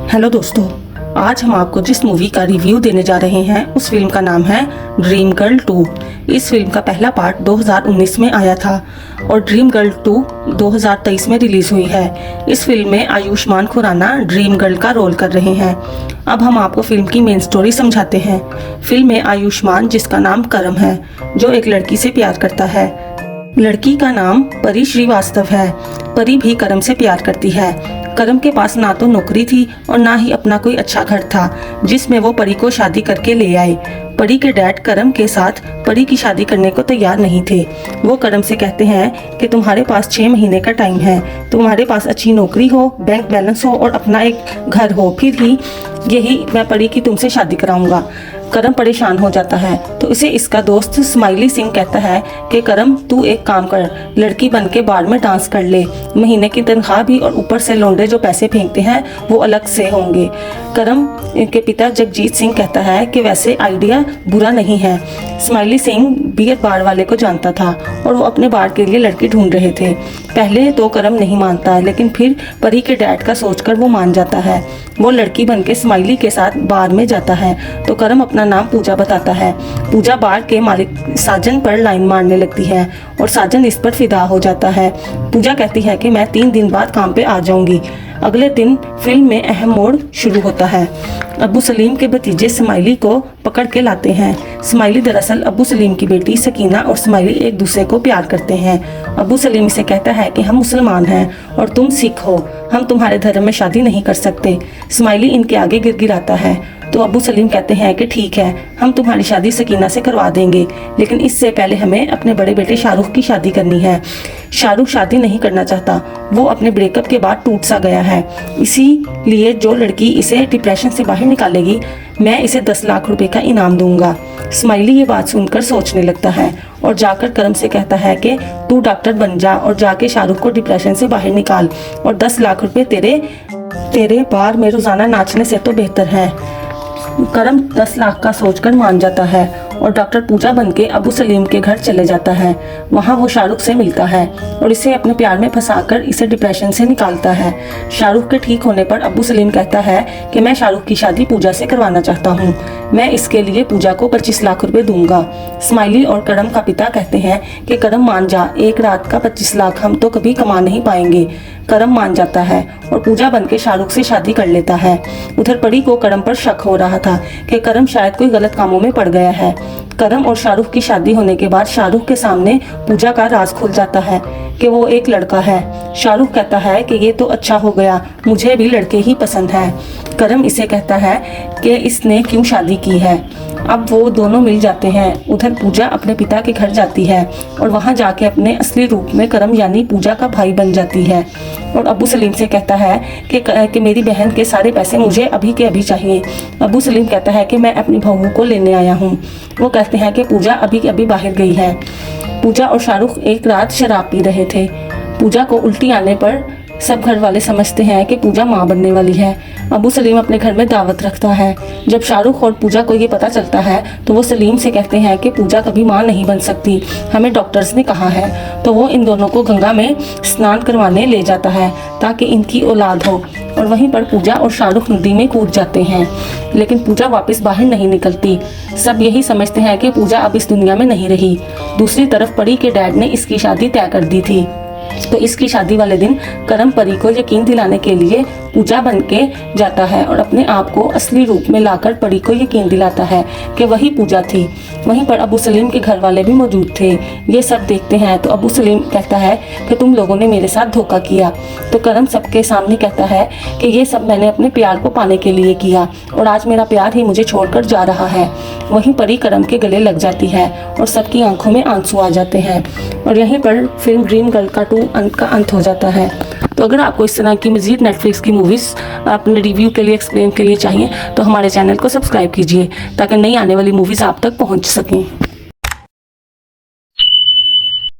Hello दोस्तों, आज हम आपको जिस मूवी का रिव्यू देने जा रहे हैं उस फिल्म का नाम है ड्रीम गर्ल 2। इस फिल्म का पहला पार्ट 2019 में आया था और ड्रीम गर्ल 2 2023 में रिलीज हुई है। इस फिल्म में आयुष्मान खुराना ड्रीम गर्ल का रोल कर रहे हैं। अब हम आपको फिल्म की मेन स्टोरी समझाते हैं। फिल्म में आयुष्मान, जिसका नाम करम है, जो एक लड़की से प्यार करता है। लड़की का नाम परी श्रीवास्तव है। परी भी करम से प्यार करती है। करम के पास ना तो नौकरी थी और ना ही अपना कोई अच्छा घर था जिसमें वो परी को शादी करके ले आए। परी के डैड करम के साथ परी की शादी करने को तैयार नहीं थे। वो करम से कहते हैं कि तुम्हारे पास 6 महीने का टाइम है, तुम्हारे पास अच्छी नौकरी हो, बैंक बैलेंस हो और अपना एक घर हो, फिर ही यही मैं परी की तुमसे शादी कराऊंगा। करम परेशान हो जाता है तो इसे इसका दोस्त स्माइली सिंह कहता है कि करम, तू एक काम कर, लड़की बन के बार में डांस कर ले, महीने की तनख्वाह भी और ऊपर से लौंडे जो पैसे फेंकते हैं वो अलग से होंगे। करम के पिता जगजीत सिंह कहता है कि वैसे आइडिया बुरा नहीं है। स्माइली सिंह बियर बार वाले को जानता था और वो अपने बार के लिए लड़की ढूंढ रहे थे। पहले तो करम नहीं मानता है, लेकिन फिर परी के डैड का सोचकर वो मान जाता है। वो लड़की बन के स्माइली के साथ बार में जाता है तो करम अपना नाम पूजा बताता है। पूजा बार के मालिक साजन पर लाइन मारने लगती है और साजन इस पर फिदा हो जाता है। पूजा कहती है कि मैं 3 दिन बाद काम पे आ जाऊंगी। अगले दिन फिल्म में अहम मोड़ शुरू होता है। अब्बू सलीम के भतीजे स्माइली को पकड़ के लाते हैं। स्माइली दरअसल अब्बू सलीम की बेटी सकीना और स्माइली एक दूसरे को प्यार करते हैं। अब्बू सलीम से कहता है कि हम मुसलमान हैं और तुम सिख हो, हम तुम्हारे धर्म में शादी नहीं कर सकते। स्माइली इनके आगे गिड़गिड़ाता है तो अब्बू सलीम कहते हैं कि ठीक है, हम तुम्हारी शादी सकीना से करवा देंगे, लेकिन इससे पहले हमें अपने बड़े बेटे शाहरुख की शादी करनी है। शाहरुख शादी नहीं करना चाहता, वो अपने ब्रेकअप के बाद टूट सा गया है। इसीलिए जो लड़की इसे डिप्रेशन से बाहर निकालेगी, मैं इसे 10 लाख रुपए का इनाम दूंगा। स्माइली ये बात सुनकर सोचने लगता है और जाकर करम से कहता है कि तू डॉक्टर बन जा और जाके शाहरुख को डिप्रेशन से बाहर निकाल, और 10 लाख रुपए तेरे बार में रोजाना नाचने से तो बेहतर है। करम 10 लाख का सोचकर मान जाता है और डॉक्टर पूजा बनके अब्बू सलीम के घर चले जाता है। वहाँ वो शाहरुख से मिलता है और इसे अपने प्यार में फंसाकर इसे डिप्रेशन से निकालता है। शाहरुख के ठीक होने पर अब्बू सलीम कहता है कि मैं शाहरुख की शादी पूजा से करवाना चाहता हूँ, मैं इसके लिए पूजा को 25 लाख रुपए दूंगा। स्माइली और करम का पिता कहते हैं कि करम मान जा, एक रात का 25 लाख हम तो कभी कमा नहीं पाएंगे। करम मान जाता है और पूजा बनके शाहरुख से शादी कर लेता है। उधर परी को करम पर शक हो रहा था कि करम शायद कोई गलत कामों में पड़ गया है। करम और शाहरुख की शादी होने के बाद शाहरुख के सामने पूजा का राज खुल जाता है कि वो एक लड़का है। शाहरुख कहता है कि ये तो अच्छा हो गया, मुझे भी लड़के ही पसंद है। करम इसे कहता है कि इसने क्यों शादी की है। अब वो दोनों मिल जाते हैं। उधर पूजा अपने पिता के घर जाती है और वहाँ जाके अपने असली रूप में करम यानी पूजा का भाई बन जाती है और अब्बू सलीम से कहता है कि मेरी बहन के सारे पैसे मुझे अभी के अभी चाहिए। अब्बू सलीम कहता है कि मैं अपनी बहू को लेने आया हूँ। वो कहते हैं कि पूजा अभी के अभी बाहर गई है। पूजा और शाहरुख एक रात शराब पी रहे थे। पूजा को उल्टी आने पर सब घर वाले समझते हैं कि पूजा माँ बनने वाली है। अब्बू सलीम अपने घर में दावत रखता है। जब शाहरुख और पूजा को ये पता चलता है तो वो सलीम से कहते हैं कि पूजा कभी माँ नहीं बन सकती, हमें डॉक्टर्स ने कहा है। तो वो इन दोनों को गंगा में स्नान करवाने ले जाता है ताकि इनकी औलाद हो, और वहीं पर पूजा और शाहरुख नदी में कूद जाते हैं, लेकिन पूजा वापस बाहर नहीं निकलती। सब यही समझते हैं कि पूजा अब इस दुनिया में नहीं रही। दूसरी तरफ परी के डैड ने इसकी शादी तय कर दी थी, तो इसकी शादी वाले दिन करम परी को यकीन दिलाने के लिए पूजा बन के जाता है और अपने आप को असली रूप में लाकर परी को यकीन दिलाता है कि वही पूजा थी। वहीं पर अब्बू सलीम के घर वाले भी मौजूद थे। ये सब देखते हैं तो अब्बू सलीम कहता है कि तुम लोगों ने मेरे साथ धोखा किया। तो करम सबके सामने कहता है कि ये सब मैंने अपने प्यार को पाने के लिए किया और आज मेरा प्यार ही मुझे छोड़कर जा रहा है। वहीं परी करम के गले लग जाती है और सबकी आंखों में आंसू आ जाते हैं और यहीं पर फिल्म ड्रीम गर्ल का 2 का अंत हो जाता है। तो अगर आपको इस तरह की मज़ीद नेटफ्लिक्स की मूवीज़ अपने रिव्यू के लिए, एक्सप्लेन के लिए चाहिए तो हमारे चैनल को सब्सक्राइब कीजिए ताकि नई आने वाली मूवीज़ आप तक पहुंच सकें।